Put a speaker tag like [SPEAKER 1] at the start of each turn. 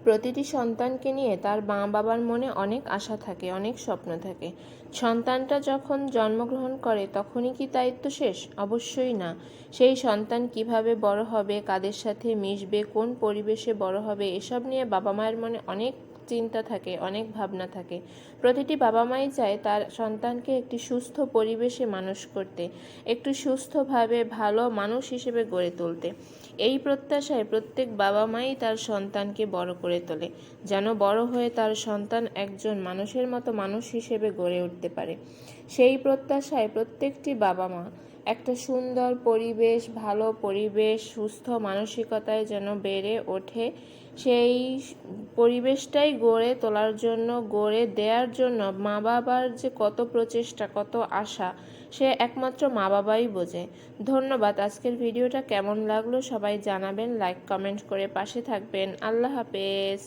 [SPEAKER 1] প্রতিটি সন্তানকে নিয়ে তার মা বাবার মনে অনেক আশা থাকে, অনেক স্বপ্ন থাকে। সন্তানটা যখন জন্মগ্রহণ করে তখনই কি দায়িত্ব শেষ? অবশ্যই না। সেই সন্তান কিভাবে বড় হবে, কাদের সাথে মিশবে, কোন পরিবেশে বড় হবে, এসব নিয়ে বাবা মায়ের মনে অনেক চিন্তা থাকে, অনেক ভাবনা থাকে। প্রতিটি বাবা মাই চায় তার সন্তানকে একটি সুস্থ পরিবেশে মানুষ করতে, একটু সুস্থভাবে ভালো মানুষ হিসেবে গড়ে তুলতে। এই প্রত্যাশায় প্রত্যেক বাবা মাই তার সন্তানকে বড় করে তোলে, যেন বড় হয়ে তার সন্তান একজন মানুষের মতো মানুষ হিসেবে গড়ে উঠতে পারে। সেই প্রত্যাশায় প্রত্যেকটি বাবা মা একটা সুন্দর পরিবেশ, ভালো পরিবেশ, সুস্থ মানসিকতায় যেন বেড়ে ওঠে, সেই পরিবেশটাই গড়ে তোলার জন্য, গড়ে দেওয়ার জন্য মা বাবার যে কত প্রচেষ্টা, কত আশা, সে একমাত্র মা বাবাই বোঝে। ধন্যবাদ। আজকের ভিডিওটা কেমন লাগলো সবাই জানাবেন, লাইক কমেন্ট করে পাশে থাকবেন। আল্লাহ হাফেজ।